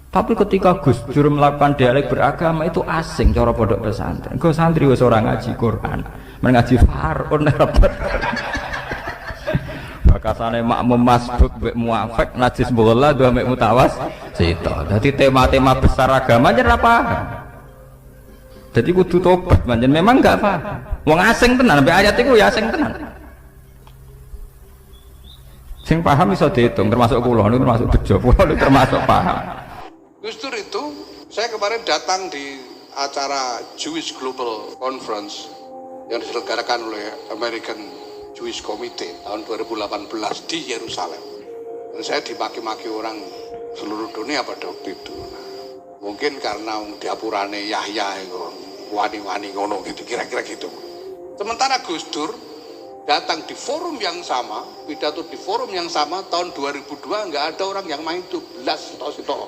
Tapi ketika Gus Dur melakukan dialek beragama itu asing cara pondok pesantren. Kok santri wis ora ngaji Quran, ngaji Faraun repot. Bakasane makmum masbuk mbek muafik najis bola dua mbek mutawas sito. Dadi tema-tema besar agama yen ora paham. Jadi kudu tobat manjen memang enggak paham. Wong asing tenan mbek ayat iku ya asing tenan. Sing paham iso diitung termasuk kula niku termasuk bejo kula niku termasuk paham. Gus Dur itu, saya kemarin datang di acara Jewish Global Conference yang diselenggarakan oleh American Jewish Committee tahun 2018 di Yerusalem. Dan saya dimaki-maki orang seluruh dunia pada waktu itu. Nah, mungkin karena diapurane Yahya itu wani-wani ngono gitu, kira-kira gitu. Sementara Gus Dur datang di forum yang sama, pidato di forum yang sama tahun 2002 nggak ada orang yang main 12 atau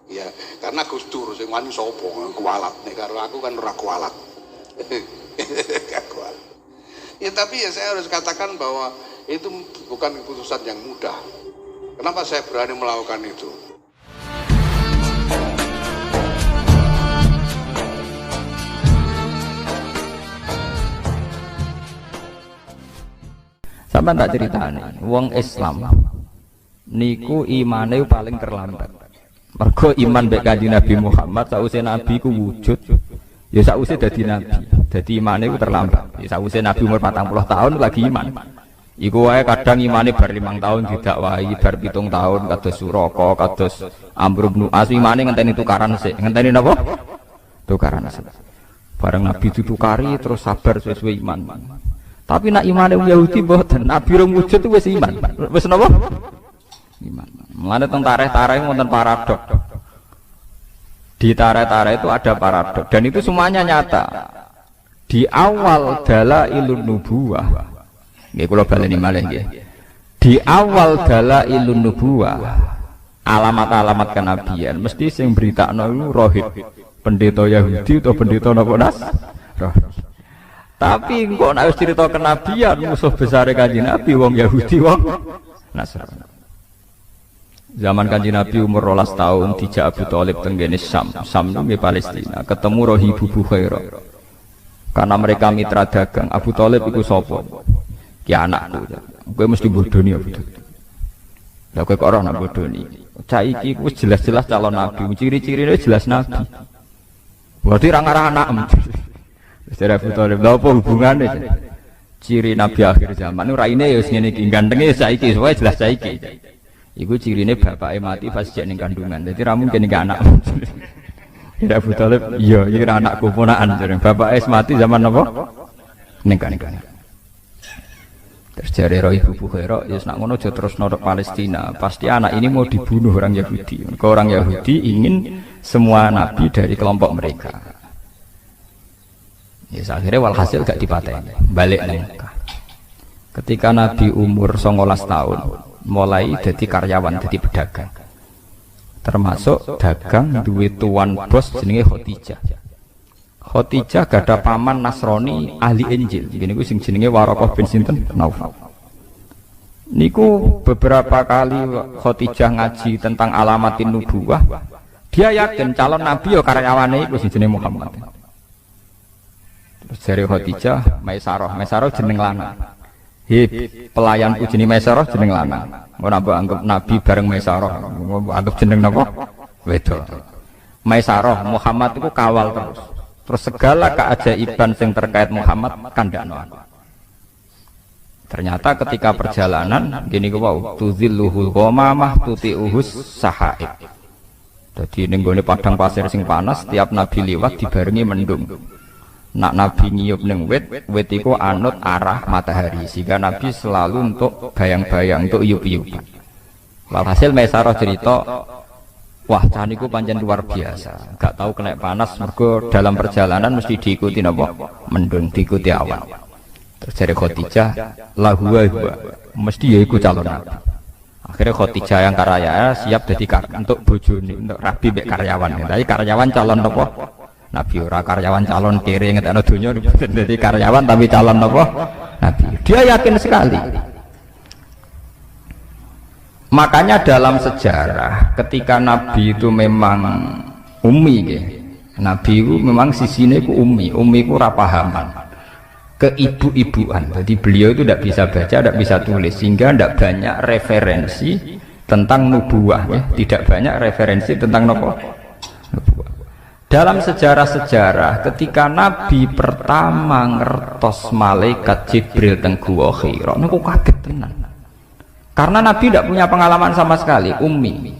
ya, karena Gus Dur sing wani sapa kualat nek karo aku kan ora kualat. Gak kualat. Ya tapi ya saya harus katakan bahwa itu bukan keputusan yang mudah. Kenapa saya berani melakukan itu? Sampeyan tak ceritani, wong Islam niku imane paling terlambat. Mergo iman mbek Kanjeng Nabi Muhammad sakwise Nabi ku wujud, ya sakwise dadi nabi. Dadi imane ku terlambat. Ya sakwise Nabi umur 40 tahun lagi iman. Iku wae kadang imane bar 5 tahun didakwahi, bar 7 tahun kados Suraka, kados Amr bin As imane ngenteni tukaran sik. Ngenteni napa? Tukaran sik. Bareng Nabi ditukari terus sabar sesuai iman. Tapi nak imane Yahudi mboten, Nabi rong wujud wis iman. Wis napa? Iman. Mulane teng tarikh-tarikh wonten paradok. Di tarikh-tarikh itu ada paradok dan itu semuanya nyata. Di awal dalailun nubuwah. Nggih kula baleni malih nggih. Di awal dalailun nubuwah, alamat-alamat kenabian mesti sing beritakno iku rohib. Pendeta Yahudi atau pendeta napa Nas? Rohib. Tapi kok nek wis cerita kenabian musuh besar Kanjeng Nabi wong Yahudi wong Nasrani. Zaman Kanjeng Nabi umur 12 tahun dijak Abu Thalib tenggene Syam nggih Palestina, ketemu Rohibu Bukhairah. Karena mereka mitra dagang, Abu Thalib iku sapa? Ki anakku. Kowe mesti bodoni Abu Thalib. Lah kowe kok ora nak bodoni. Cah iki wis jelas-jelas calon nabi, ciri-cirine jelas nabi. Berarti ra ngarah anakem. Wis Abu Thalib, lha apa hubungane? Ciri nabi akhir zaman raine ya wis ngene iki, gantenge saiki, wae jelas saiki. Iku cirine bapake mati pas jek ning kandungan. Dadi ra mungkin iki anak. Ya Abu Thalib, iya iki anakku ponakan jare. Bapake mati zaman apa? Ning kandungan. Terus jare Ibu Bukhairah, ya nak ngono aja terus nodok Palestina. Pasti anak ini mau dibunuh orang Yahudi. Mereka orang Yahudi ingin semua nabi dari kelompok mereka. Ya akhirnya walhasil gak dipateni. Balik nang Mekah. Ketika Nabi umur 19 tahun, mulai jadi karyawan, jadi pedagang. Termasuk dagang duwe tuan bos jenenge Khadijah. Khadijah gada paman Nasrani ahli Injil. Niku sing jenenge Waraqah bin sinten Naufal. Niku beberapa kali Khadijah ngaji tentang alamatin nubuwah. Dia yakin calon nabi ya karyawane iku sing jenenge Muhammad. Terus dari Khadijah Maisarah jeneng lanang. Pelayanku jeneng Maisarah jeneng lanang. Ora mbok anggap nabi bareng Maisarah, anggap jeneng napa? Wedok. Maisarah Muhammad itu kawal terus. Terus segala keajaiban yang terkait Muhammad kandhakno. Ternyata ketika perjalanan gini ku wau tuzilluhul ghamamah tuti'uhus sahaib. Dadi ning gone padang pasir sing panas tiap nabi liwat dibarengi mendung. Nak nabi ngiyup ning wit iku anut arah matahari sehingga nabi selalu untuk bayang-bayang untuk iyup-iyupan. Walhasil Maisarah cerita, wah cah niku pancen luar biasa. Gak tahu kena panas mergo dalam perjalanan mesti diikuti napa? Mendung, diikuti awan. Terus dari Khadijah, huwa mesti ya iku calon nabi. Akhirnya Khadijah yang karya siap jadi untuk bojone, untuk rabi mek karyawan. Tapi karyawan calon napa? Nabi ora karyawan calon kere ngetekno donya dadi karyawan tapi calon apa? Nabi. Dia yakin sekali. Makanya dalam sejarah ketika Nabi itu memang ummi ya. Nabi itu memang sisinya itu ummi itu rapahaman keibu-ibuan, jadi beliau itu tidak bisa baca, tidak bisa tulis, sehingga tidak banyak referensi tentang nubuah ya. Tidak banyak referensi tentang nubuah. Dalam sejarah-sejarah ketika Nabi pertama ngertos malaikat Jibril teng Guwa Hira niku kaget tenan. Karena Nabi tidak punya pengalaman sama sekali, ummi.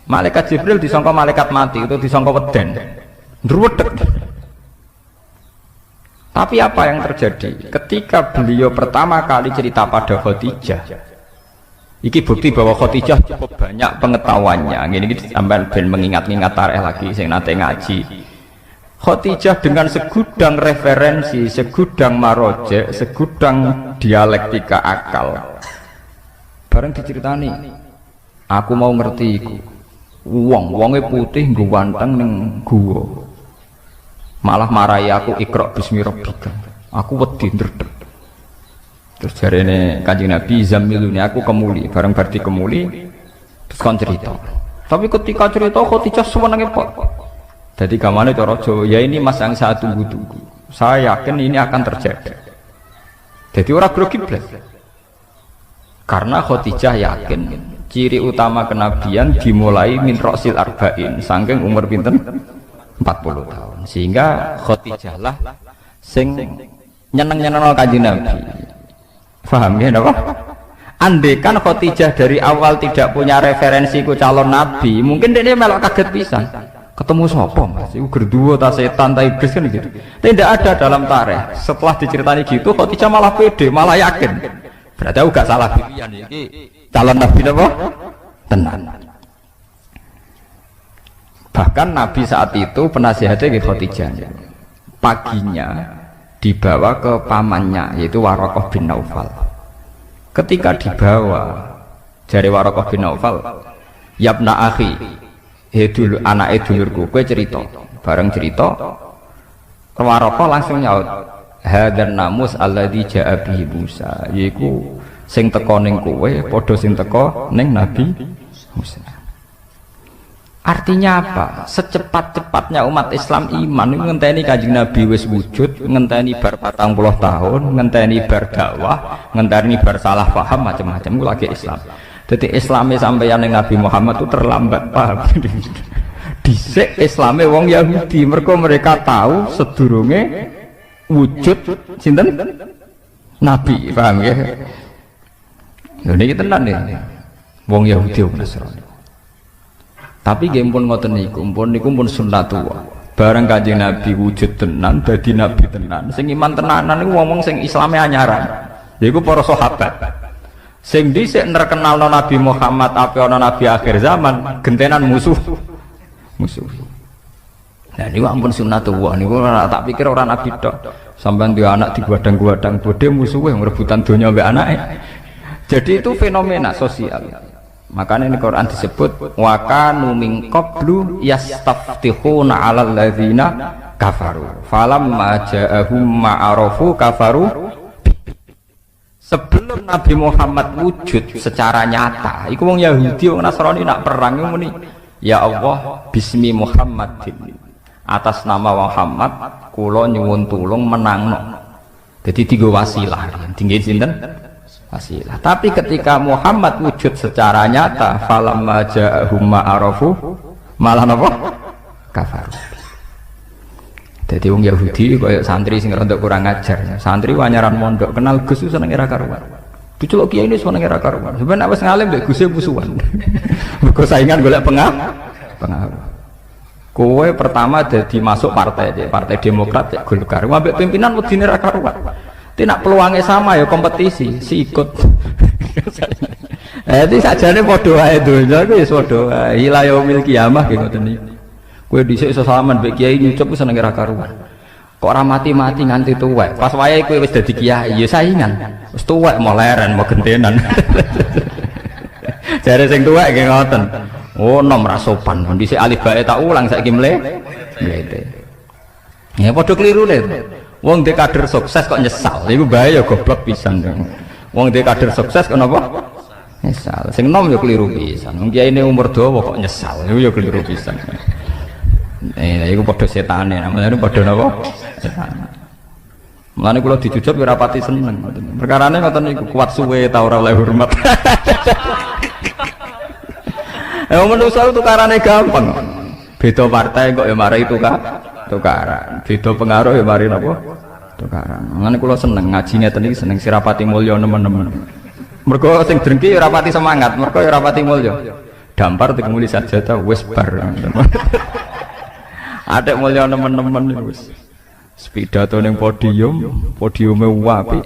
Malaikat Jibril disangka malaikat mati, itu disangka weden. Ndruwedeg. Tapi apa yang terjadi? Ketika beliau pertama kali cerita pada Khadijah, iki bukti bahwa Khadijah cukup banyak pengetahuannya. Gini sampai ben mengingat-ingat tarikh lagi, saya nate ngaji. Khadijah dengan segudang referensi, segudang maroje, segudang dialektika akal. Bareng diceritani, aku mau ngerti iku. Wonge putih nggo wanteng ning guwa. Malah marahi aku Iqra bismi rabbika. Aku wedi ndredeg. Terus jarene Kanjeng Nabi zamiluni aku kemuli, bareng berarti kemuli terus kon cerita. Tapi ketika cerita Khadijah senenge kok. Jadi gamane cara Jawa, ya ini mas yang saya tunggu-tunggu. Saya yakin ini akan terjadi. Jadi orang grogi blas. Karena Khadijah yakin ciri utama kenabian dimulai min ra'sil arba'in, saking umur pinten 40 tahun. Sehingga Khadijah lah sing nyeneng-nyeneng Kanjeng Nabi. Paham ya napa? Andekan Khadijah dari awal tidak punya referensi ku calon nabi, mungkin dia melok kaget pisan. Ketemu sapa Mas? Iku gerduwo ta setan ta iblis kan gitu. Tidak ada dalam tarikh. Setelah diceritani gitu Khadijah malah pede, malah yakin. Berarti aku gak salah pilihan iki. Calon nabi napa? Tenan. Bahkan Nabi saat itu penasihatnya ke Khadijah. Paginya dibawa ke pamannya yaitu Waraqah bin Naufal. Ketika dibawa jari Waraqah bin Naufal, "Yabna akhi, dulu anake dulurku, kowe cerita." Bareng cerita, Waraqah langsung nyaut, "Hadzal namus alladzi ja'a bihi Musa." Yaiku sing teko ning kowe padha sing teko ning Nabi Musa. Artinya apa? Secepat-cepatnya umat Islam iman ngenteni Kanjeng Nabi wis wujud, ngenteni bar 40 tahun, ngenteni bar dakwah, ngenteni bar salah paham macam-macam ku lagi Islam. Jadi Islamnya sampeyan ning Nabi Muhammad itu terlambat, paham? Dhisik Islame wong Yahudi, mereka tahu sedurunge wujud sinten? Nabi, paham ya? Lha niki tenan nih. Wong Yahudi wong Nasrani. Tapi nggih pun ngoten niku pun sunnatullah. Bareng Kanjeng Nabi wujud tenan, dadi nabi tenan. Sing iman tenanan niku wong sing Islame anyaran. Yaiku para sahabat. Sing dhisik nerkenalno Nabi Muhammad ape ana nabi akhir zaman, gentenan musuh. Nah niku ampun sunnatullah niku ora tak pikir ora nabi tok. Sampeyan duwe anak digadang-gadang bodhe musuhe rebutan donya mbek anake. Jadi itu fenomena sosial. Makanya ini Quran disebut wa kanu min qablu yastaftihuna 'alal ladzina kafaru falamma ja'ahum ma'arafu kafaru. Sebelum Nabi Muhammad wujud secara nyata iku wong Yahudi wong Nasrani nak perang muni ya Allah bismi Muhammadin, atas nama Muhammad kula nyuwun tulung menangno. Jadi tiga wasilah tinggi sinten wasilah. Tapi ketika Muhammad wujud secara nyata, falamma ja'ahum ma'arafu malah napa? Kafaru. Jadi wong Yahudi kaya santri sing rada kurang ajar. Santri wanyaran mondok kenal Gus seneng ora karuan. Diceluk kiai ini seneng ora karuan. Sampeyan nek wis ngalim mbek Gus musuhan. Mergo saingan golek pengaruh. Kowe pertama jadi masuk partai Demokrat cek Golkar. Ambek pimpinan wedine ra karuan. Tidak peluangnya sama ya kompetisi si ikut. Jadi sajane padha wae donya ku wis padha wae. Ila yaumil kiamah ki ngoten niku. Kowe dhisik iso salaman mbek kiai nyucup seneng ra karuan. Kok ora mati-mati nganti tuwek. Pas wayahe kowe wis dadi kiai ya saingan. Wis tuwek mau leren mau gentenan. Jare sing tuwek nggih ngoten. Oh nom ra sopan. Dhisik alif bae tak ulang saiki mlete. Ya padha klirune. Wong de kader sukses kok nyesal, iku bahaya goblok pisan. Wong de kader sukses kok napa? Nyesal. Sing nom ya keliru pisan. Wong kiai ini umur dawa kok nyesal. Iku ya keliru pisan. Iku padha setane, namane padha napa? Setan. Mulane kula dijujuk ora pati seneng. Perkarane ngoten niku kuat suwe ta ora oleh hormat. Manusa tukarane gampang. Beda partai kok ya mari tukaran. Beda pengaruh ya mari napa? Tukaran. Mulane kula seneng ngaji ngeten iki seneng sirapati mulya nemen-nemen. Mergo sing drengki ora pati semangat, mergo ora pati mulya. Dampar dikumuli saja ta wis bar. Adek mulya nemen-nemen wis. Pidato ning podiume apik.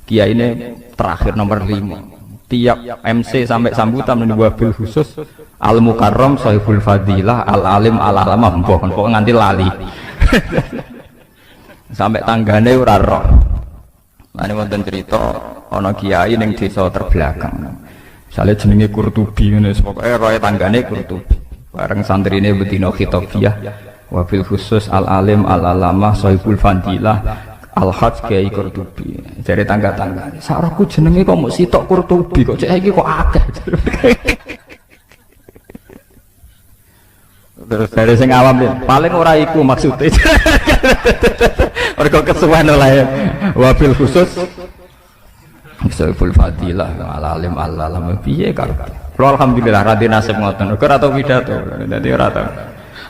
Kiyaine terakhir nomor 5. Tiap MC sampai sambutan ning wabil khusus Al Mukarram Sahibul Fadilah Al Alim Al Alamah mbok nganti lali. Sampai tanggane ora roh. Lan wonten cerita ana kiai ning desa terbelakang. Misale jenenge Kurtubi ngene pokoke roe tanggane Kurtubi. Bareng santrine betina khitabiyah wabil khusus Al Alim Al Alamah Sahibul Fadilah Al Hajj Kiai Kurtubi. Jare tangga-tanggane, "Sakroku jenenge kok mung sitok Kurtubi kok cek iki kok akeh." Terus dari sing awam paling ora iku maksudnya. Mergo kesuwen oleh wabil khusus Sahibul Fadilah Al Alim Al Alamah piye karo. Kula alhamdulillah ra nasib ngoten. Ora tau pidato. Dadi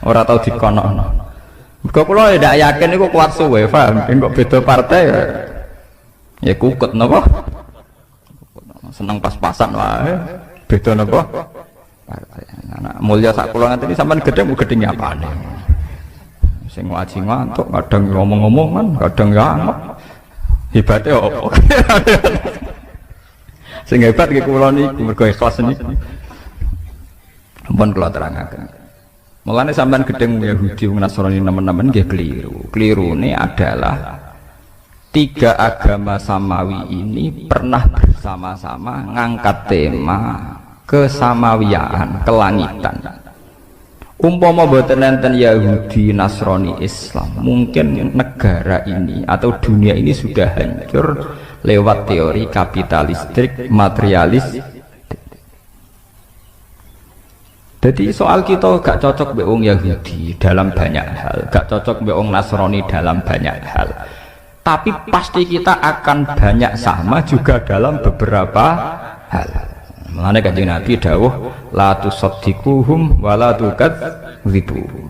ora tau dikonokno. Mergo kula ndak yakin iku kuat suwe, paham? Kok beda partai ya kukut napa? Seneng pas-pasan wae. Beda napa? Partai. Anak mulya sak kula ngene sampean gedhe gedhe apane. Sing ngaji ngantuk, kadang ngomong-ngomongan, kadang ya angep. Hebate opo? Sing hebat iki kula niku mergo ikhlas niku. Ampun kula terangaken. Mulane sampean gedeng Yahudi Nasrani nemen-nemen nggih keliru. Kelirune adalah 3 agama samawi ini pernah bersama-sama ngangkat tema kesamawiyaan, kelangitan. Umpama boten enten Yahudi, Nasrani, Islam, mungkin negara ini atau dunia ini sudah hancur lewat teori kapitalistik, materialis. Jadi soal kita gak cocok mbek wong Yahudi dalam banyak hal, gak cocok mbek wong Nasrani dalam banyak hal. Tapi pasti kita akan banyak sama juga dalam beberapa hal. Mulane Kanjeng Nabi dawuh la tusaddiquhum wa la tukadzibuhum.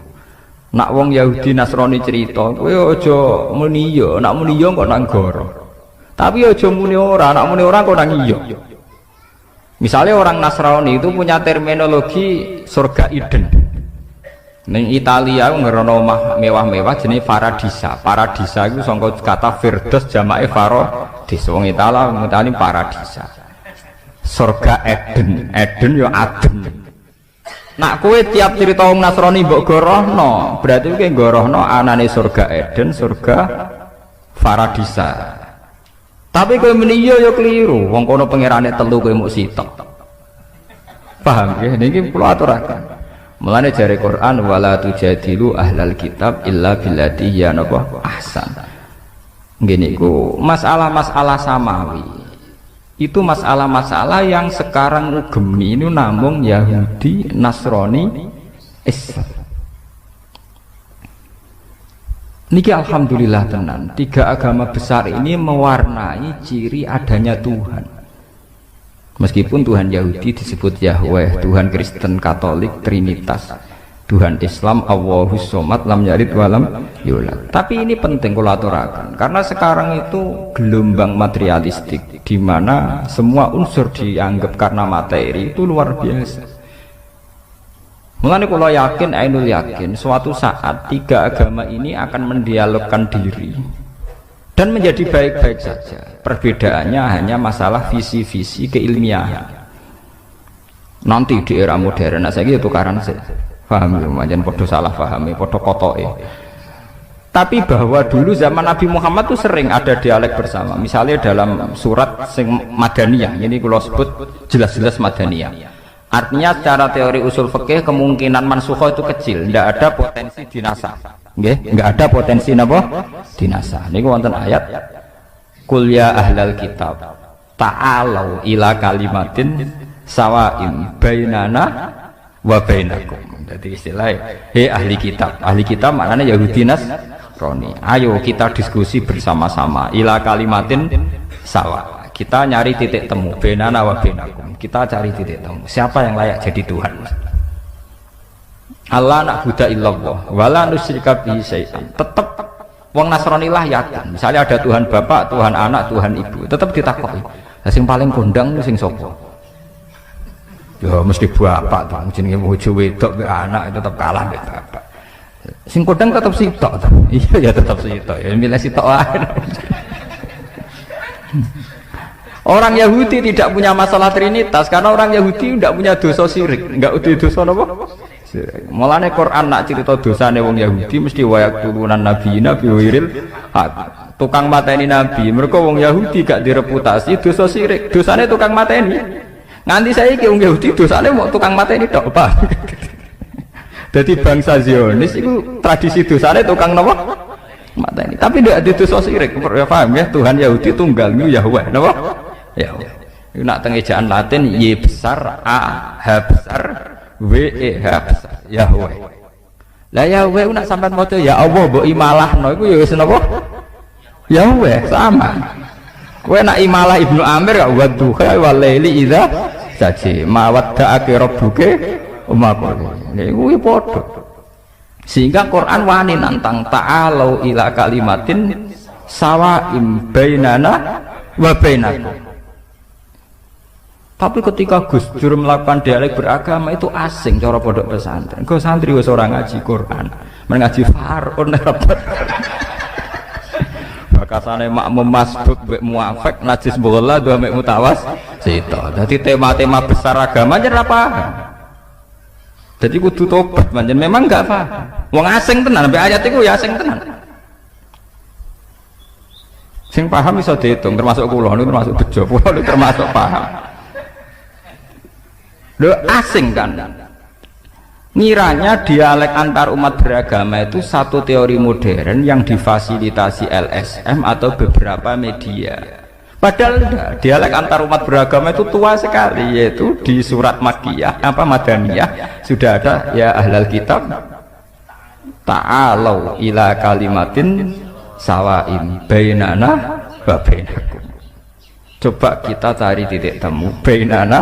Nak wong Yahudi Nasrani cerita, kowe aja muni iya, nak muni iya kok nang goro. Tapi aja muni ora, nak muni ora kok nang iya. Misalnya orang Nasrani itu punya terminologi surga Eden. Ning Italia ngerono omah mewah-mewah jenenge Paradisa. Paradisa itu sangka kata Firdaus jamake Faradis. Wong Italia ngutani Paradisa. Surga Eden, Eden ya Aden. Nak kowe tiap cerita wong Nasrani mbok gorohno, berarti kowe gorohno anane surga Eden, surga Paradisa. Tapi kowe muni iya ya keliru, wong kono pangerane telu kowe muk sitok. Paham ya? Niki kula aturaken. Mulane jare Quran wala tujadilu ahlal kitab illa billati hiya ahsan. Nggih niku masalah-masalah samawi. Itu masalah-masalah yang sekarang ugemi ini namung Yahudi, Nasrani, Islam. Niki alhamdulillah tenan, 3 agama besar ini mewarnai ciri adanya Tuhan. Meskipun Tuhan Yahudi disebut Yahweh, Tuhan Kristen Katolik Trinitas, Tuhan Islam Allahus Somad lam yalid walam yulad. Tapi ini penting kula aturaken karena sekarang itu gelombang materialistik di mana semua unsur dianggap karena materi itu luar biasa. Mulane kula yakin, ainul yakin suatu saat 3 agama ini akan mendialogkan diri dan menjadi baik-baik saja. Perbedaannya hanya masalah visi-visi keilmiahan. Nanti di era modern saiki tukaran saja. Paham ya, macam podo salah pahami, podo kotoke. Tapi bahwa dulu zaman Nabi Muhammad itu sering ada dialek bersama. Misalnya dalam surat sing Madaniyah, ini kalau sebut jelas-jelas Madaniyah. Artinya secara teori usul fikih kemungkinan mansukhoh itu kecil, tidak ada potensi dinasah. Nggih, enggak ada potensi napa? Dinasah. Niku wonten ayat Qul ya ahlal kitab ta'alau ila kalimatin sawaim bainana wa bainakum. Jadi istilahnya ahli kitab. Ahli kitab maknanya Yahudi Nasrani. Ayo kita diskusi bersama-sama ila kalimatin sawa. Kita nyari titik temu bainana wa bainakum. Kita cari titik temu. Siapa yang layak jadi Tuhan? Allah na'budu illallah wa la nusyrika bihi syai'an. Tetap wong Nasrani lah yakin. Misalnya ada Tuhan Bapak, Tuhan Anak, Tuhan Ibu, tetap ditakoki. Lah sing paling kondang sing sapa? Ya mesti bapak tuh, jenenge bojo wedok be anak tetap kalah be bapak. Sing kodang tetap sitok. Iya ya tetap sitok. Ya milih sitok ae. Orang Yahudi tidak punya masalah trinitas karena orang Yahudi tidak punya dosa syirik, enggak udah dosa napa? Syirik. Mulane Quran nak cerita dosane wong Yahudi mesti wayak turunan nabi wiril hak. Tukang mateni nabi. Mergo wong Yahudi gak direputasi dosa syirik. Dosane tukang mateni. Nganti saya ke wong Yahudi dosane mau tukang mateni tok, Pak. Jadi bangsa Zionis itu tradisi dosane tukang napa? Mateni. Tapi ndak ada dosa syirik. Ya paham ya, Tuhan Yahudi tunggal niku Yahweh, napa? Yahweh. Iku nak teng ejaan Latin Y besar A H besar W E H besar Yahweh. Lah Yahweh nak sampean maca ya Allah mbok imalahno iku ya wis napa? Yahweh sama. Kowe nak imalah Ibnu Amir gak wadduha wal laili idza saji ma wadda'aka rabbuka umma qala. Niku padha. Sehingga Quran wani nantang ta'alau ila kalimatin sawaim bainana wa bainakum. Tapi ketika Gus Dur melakukan dialek beragama itu asing cara pondok pesantren. Kok santri wis ora ngaji Quran, men ngaji Faraun rapat. Bakasane makmum masbuk mbek muafik najis bola dua mek mutawas sita. Dadi tema-tema besar agama jen ra paham. Jadi kudu tobat pancen memang enggak paham. Wong asing tenan sampai ayat iku ya asing tenan. Sing paham iso diitung termasuk kula niku termasuk bejo, kula niku termasuk paham. Lho asing kan. Ngiranya dialek antar umat beragama itu satu teori modern yang difasilitasi LSM atau beberapa media. Padahal enggak, dialek antar umat beragama itu tua sekali, yaitu di surat Makkiyah apa Madaniyah sudah ada ya ahlal kitab ta'alau ila kalimatin sawaim bainana wa bainakum. Coba kita cari titik temu bainana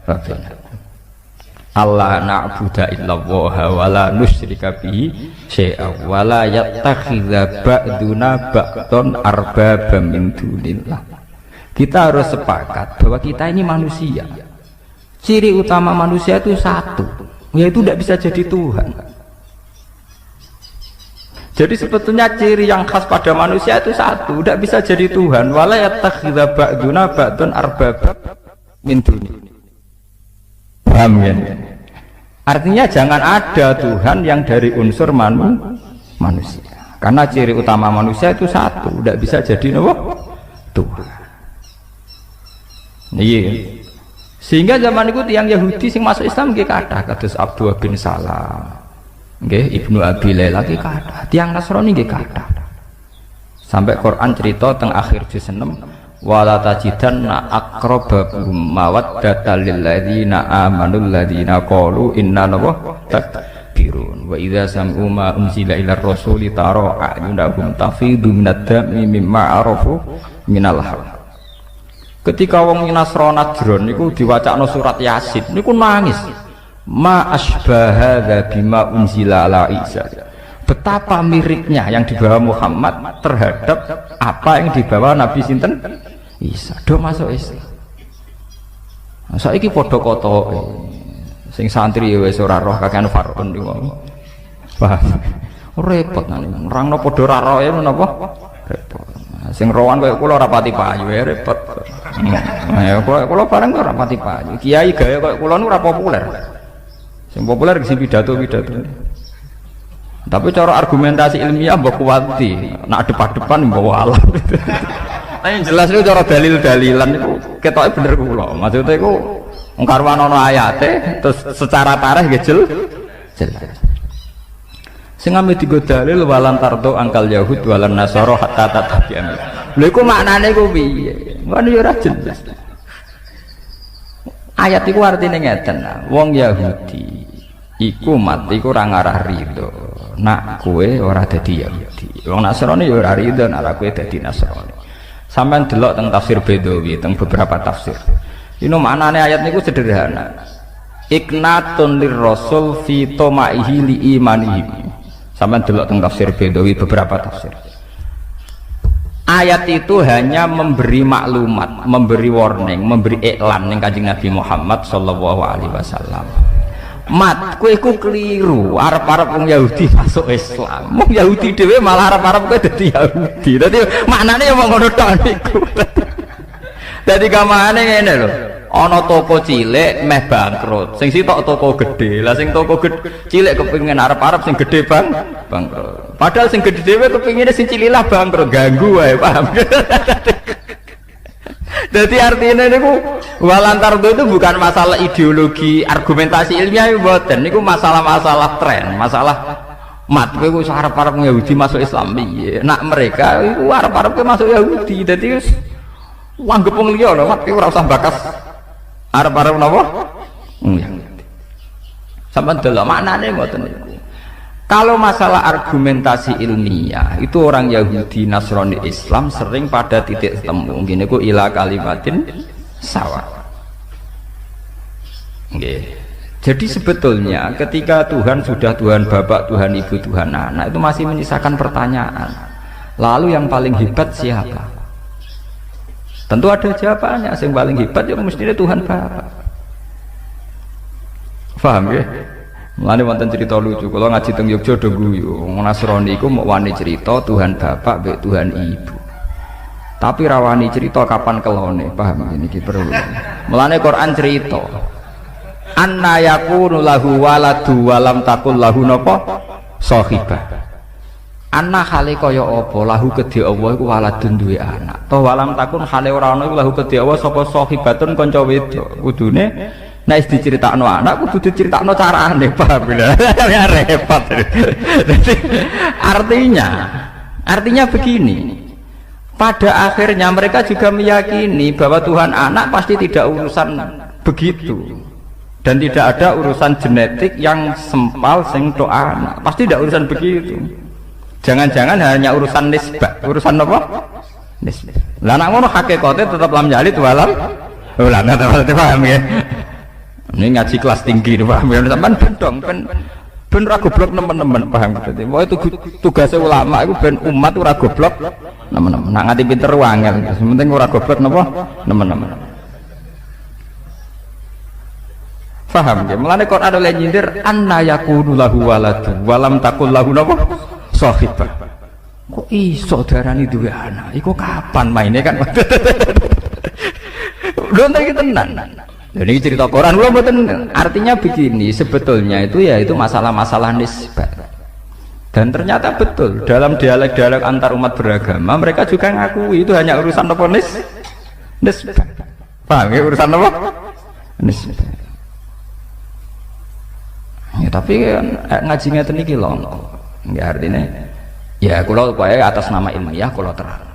wa bainakum. Allah na'budu illallah wa la nusyrika bihi syai'a wa la yattakhidza ba'duna ba'dun arbaba min dunillah. Kita harus sepakat bahwa kita ini manusia. Ciri utama manusia itu satu, yaitu tidak bisa jadi Tuhan. Jadi sebetulnya ciri yang khas pada manusia itu satu, tidak bisa jadi Tuhan. Wa la yattakhidza ba'duna ba'dun arbaba min dunillah. Paham ya? Artinya jangan ada Tuhan yang dari unsur manusia. Karena ciri utama manusia itu satu, tidak bisa jadi Tuhan. Iya. Sehingga zaman itu tiang Yahudi sing masuk Islam nggih kathah kados Abdullah bin Salam. Nggih Ibnu Abi Laila nggih kathah. Tiang Nasrani nggih kathah. Sampai Quran cerita teng akhir juz 6 wala tajidanna aqrabahum mawaddatan lil ladzina amanu alladzina qalu inna takbirun wa idza sam'u ma unzila ila rasuli tara a'yunahum tafidu minad dami mimma arafu minal haq. Ketika wong Nasrani Najran niku diwacakno surat Yasin niku nangis ma asbaha hadza bima unzila ala Isa. Betapa miripnya yang dibawa Muhammad terhadap apa yang dibawa Nabi sinten Isa. Do masuk Islam. Saiki padha kotoke. Sing santri ya wis ora roh kakean Faraun niku. Paham. Repot nang nerangno padha ora roe menapa? Repot. Sing rowan kaya kula ora pati payu ya repot. Ya kula bareng ora pati payu. Kiai gaya kaya kula niku ora populer. Sing populer sing pidato-pidato. Tapi cara argumentasi ilmiah mbok kuwati, nak depan-depan mbok alam. Nah yang jelas itu cara dalil-dalilan itu ketoke bener kula. Maksudnya iku wong karwan ana ayate terus secara tarikh nggih jelas. Sing ame digo dalil walan tardo angkal yahud walan nasara hatta tatabi'an. Lha iku maknane iku piye? Ngono ya ora jelas. Ayat iku artine ngeten, wong Yahudi iku mati iku ora ngarah rido. Nak kowe ora dadi Yahudi. Wong Nasrani ya ora rido nek kowe dadi Nasrani. Sampeyan delok teng tafsir Bedawi, teng beberapa tafsir. Ini maknane ayat niku sederhana. Iknatun lirrasul fi tomaihi li imanihi. Sampeyan delok teng tafsir Bedawi beberapa tafsir. Ayat itu hanya memberi maklumat, memberi warning, memberi iklan ning Kanjeng Nabi Muhammad sallallahu alaihi wasallam. Mat, kowe iku keliru, arep-arep wong Yahudi masuk Islam. Wong Yahudi dhewe malah arep-arep kowe dadi Yahudi. Dadi maknane ya ngono tok niku. Dadi gamane ngene lho. Ana toko cilik meh bangkrut. Sing sitok toko gede. Lah sing toko cilik kepengin arep-arep sing gede bangkrut. Padahal sing gede dhewe kepengine sing cilik lah bangkrut, ganggu wae, paham. Jadi artinya niku walantar itu bukan masalah ideologi, argumentasi ilmiah mboten. Niku masalah-masalah tren, masalah mat kowe wis arep-arep Yahudi masuk Islam piye. Nak mereka iku arep-arep masuk Yahudi. Dadi wis wanggep wong liya lho, mat kowe ora usah bakas arep-arep napa? Sampeyan delok maknane ngoten niku. Kalau masalah argumentasi ilmiah itu orang Yahudi, Nasrani, Islam sering pada titik temu. Gini ku ila kalimatin sawa. Jadi sebetulnya ketika Tuhan sudah Tuhan Bapak, Tuhan Ibu, Tuhan Anak itu masih menyisakan pertanyaan. Lalu yang paling hebat siapa? Tentu ada jawabannya. Yang paling hebat ya mestinya Tuhan Bapak. Paham ya? Mulane wonten cerita lucu, kalau ngaji teng Yogya do guyu, Nasrani iku mau wani cerita Tuhan Bapak mbek Tuhan Ibu. Tapi rawani cerita kapan kelone, paham ini ki perlu. Mulane Quran cerita. Anna yakunu lahu waladu walam takul lahu napa sahibah. Anna hale kaya apa lahu kedhe Allah iku waladun duwe anak. Toh walam takun hale ora ana iku lahu kedhe Allah sapa sahibatun kanca wedok. Kudune nek diceritakno anak kudu diceritakno carane, paham ya repot. Jadi artinya begini, pada akhirnya mereka juga meyakini bahwa Tuhan anak pasti tidak urusan begitu dan tidak ada urusan genetik yang sempal sing tok anak, pasti tidak urusan begitu. Jangan-jangan hanya urusan nisbah, urusan apa? Nisbah. Lah nek ngono hakikate tetap lam jalid walam lah paham ya. Ini ngaji kelas tinggi nih paham ya, sampean bendong ben ora goblok nemen-nemen, paham gitu. Wah itu tugasnya ulama itu ben umat ora goblok nemen-nemen. Nak ngati pinter wangel, penting ora goblok napa nemen-nemen. Paham ya? Mulane Quran oleh nyindir anna yakunu lahu waladu walam takul lahu napa sahibah. Kok iso darani duwe anak? Iku kapan maine kan? Lho iki tenan. Jadi cerita Quran artinya begini, sebetulnya itu ya itu masalah-masalah nisbah. Dan ternyata betul dalam dialog-dialog antar umat beragama mereka juga ngakui itu hanya urusan apa nisbah. Paham ya urusan apa? Nisbah. Ya tapi ngaji ngeten iki lho. Ya artinya ya kula pokoke atas nama ilmiah kula terang.